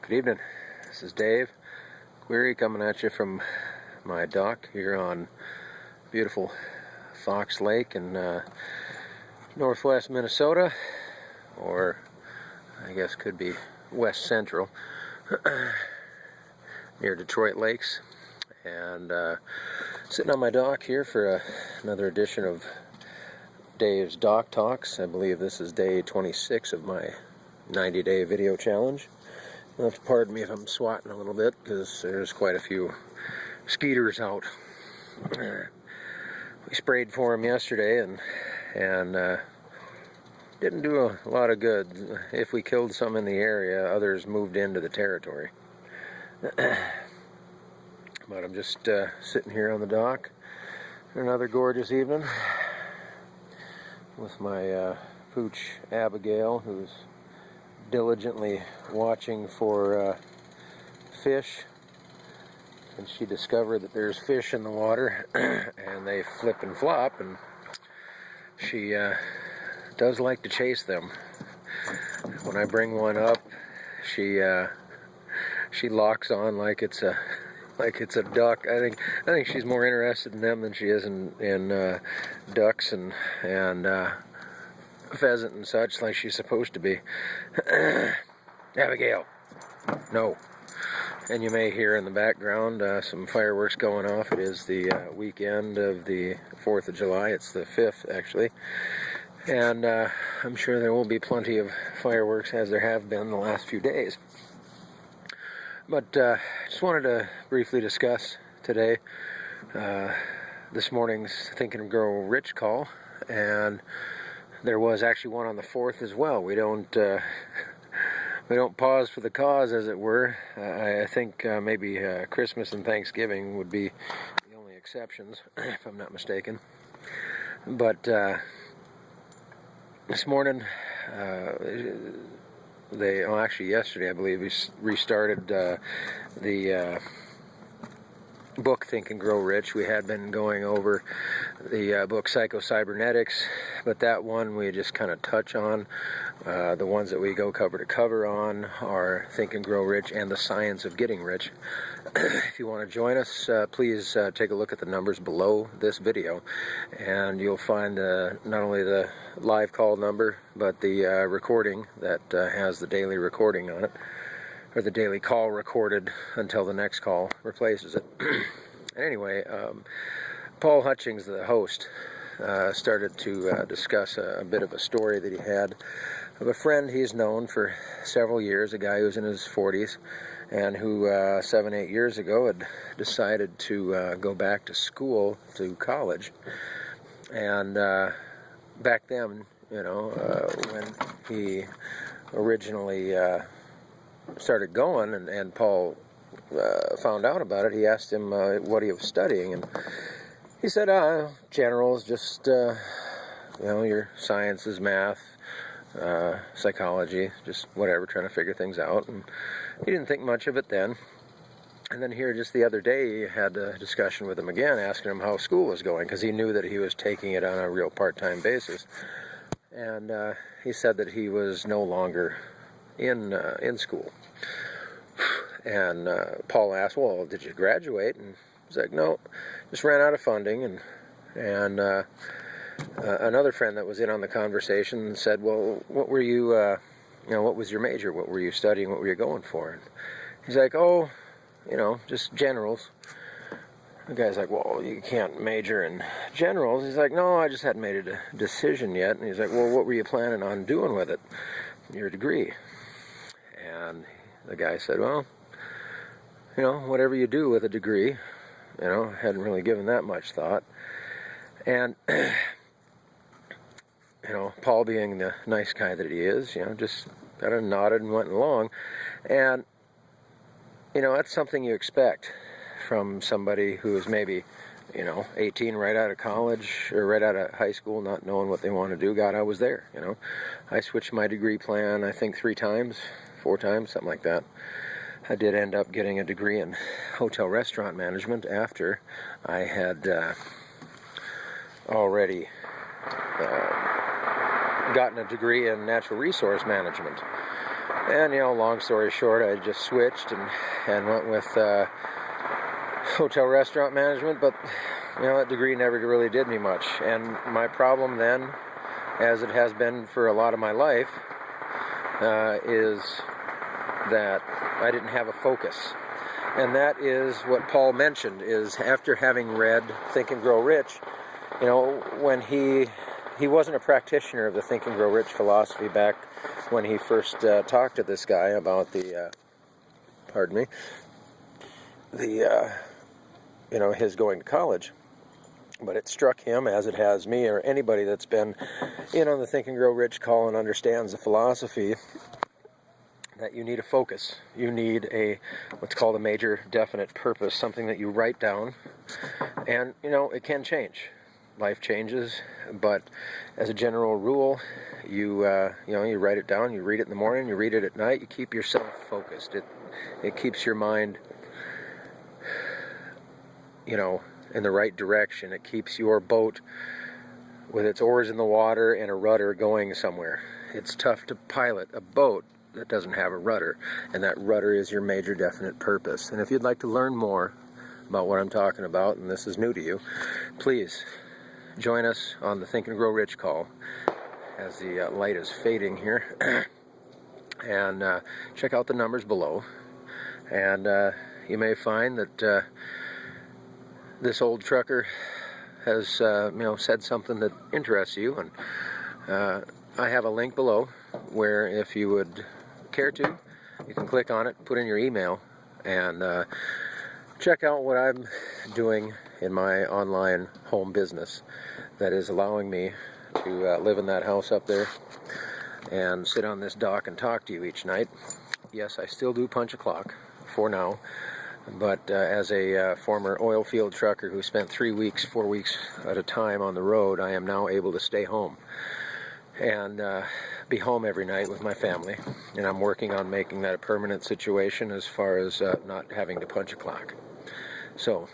Good evening. This is Dave Query coming at you from my dock here on beautiful Fox Lake in northwest Minnesota, or I guess could be west central, near Detroit Lakes. And sitting on my dock here for another edition of Dave's Dock Talks. I believe this is day 26 of my 90-day video challenge. You'll have to pardon me if I'm swatting a little bit, because there's quite a few skeeters out. We sprayed for them yesterday and didn't do a lot of good. If we killed some in the area, others moved into the territory. But I'm just sitting here on the dock for another gorgeous evening with my pooch Abigail, who's diligently watching for fish, and she discovered that there's fish in the water and they flip and flop, and she does like to chase them. When I bring one up, she locks on like it's a duck. I think she's more interested in them than she is in ducks and pheasant and such, like she's supposed to be. Abigail, no. And you may hear in the background some fireworks going off. It is the weekend of the 4th of July. It's the 5th, actually. And I'm sure there will be plenty of fireworks, as there have been the last few days. But just wanted to briefly discuss today this morning's Think and Grow Rich call, and there was actually one on the 4th as well. We don't pause for the cause, as it were. I think maybe Christmas and Thanksgiving would be the only exceptions, if I'm not mistaken. But this morning, actually yesterday, I believe, we restarted the book Think and Grow Rich. We had been going over the book Psycho-Cybernetics, but that one we just kind of touch on. The ones that we go cover to cover on are Think and Grow Rich and The Science of Getting Rich. If you want to join us, please take a look at the numbers below this video, and you'll find not only the live call number, but the recording that has the daily recording on it, or the daily call recorded until the next call replaces it. Anyway, Paul Hutchings, the host, started to discuss a bit of a story that he had of a friend he's known for several years, a guy who's in his 40s, and who 7-8 years ago had decided to go back to school, to college. And back then, when he originally started going, and Paul found out about it, he asked him what he was studying, and he said, generals, just, your sciences, math, psychology, just whatever, trying to figure things out. And he didn't think much of it then. And then here just the other day, he had a discussion with him again, asking him how school was going, because he knew that he was taking it on a real part-time basis. And he said that he was no longer in school. And Paul asked, well, did you graduate? And he's like, no, just ran out of funding. And another friend that was in on the conversation said, well, what were you, what was your major? What were you studying? What were you going for? And he's like, oh, just generals. The guy's like, well, you can't major in generals. He's like, no, I just hadn't made a decision yet. And he's like, well, what were you planning on doing with it, your degree? And the guy said, well, whatever you do with a degree, hadn't really given that much thought. And, Paul, being the nice guy that he is, just kind of nodded and went along. And, that's something you expect from somebody who is maybe, 18, right out of college or right out of high school, not knowing what they want to do. God, I was there, I switched my degree plan, I think 4 times, something like that. I did end up getting a degree in hotel restaurant management after I had already gotten a degree in natural resource management. And, long story short, I just switched and went with hotel restaurant management, but, that degree never really did me much. And my problem then, as it has been for a lot of my life, is that I didn't have a focus. And that is what Paul mentioned, is after having read Think and Grow Rich, when he wasn't a practitioner of the Think and Grow Rich philosophy back when he first talked to this guy about his going to college. But it struck him, as it has me, or anybody that's been in on the Think and Grow Rich call and understands the philosophy, that you need a focus. You need what's called a major definite purpose, something that you write down. And, it can change. Life changes, but as a general rule, you write it down, you read it in the morning, you read it at night, you keep yourself focused. It keeps your mind, in the right direction. It keeps your boat with its oars in the water and a rudder going somewhere. It's tough to pilot a boat that doesn't have a rudder, and that rudder is your major definite purpose. And if you'd like to learn more about what I'm talking about, and this is new to you, please join us on the Think and Grow Rich call as the light is fading here. And check out the numbers below. And you may find that this old trucker has said something that interests you. And I have a link below where, if you would care to, you can click on it, put in your email, and check out what I'm doing in my online home business that is allowing me to live in that house up there and sit on this dock and talk to you each night. Yes, I still do punch a clock for now, but as a former oil field trucker who spent 4 weeks at a time on the road, I am now able to stay home and be home every night with my family. And I'm working on making that a permanent situation as far as not having to punch a clock. So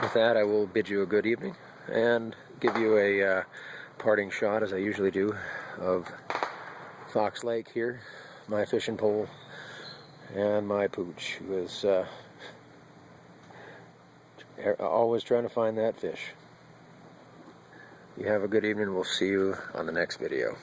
with that, I will bid you a good evening and give you a parting shot, as I usually do, of Fox Lake here, my fishing pole, and my pooch, who is always trying to find that fish. You have a good evening. We'll see you on the next video.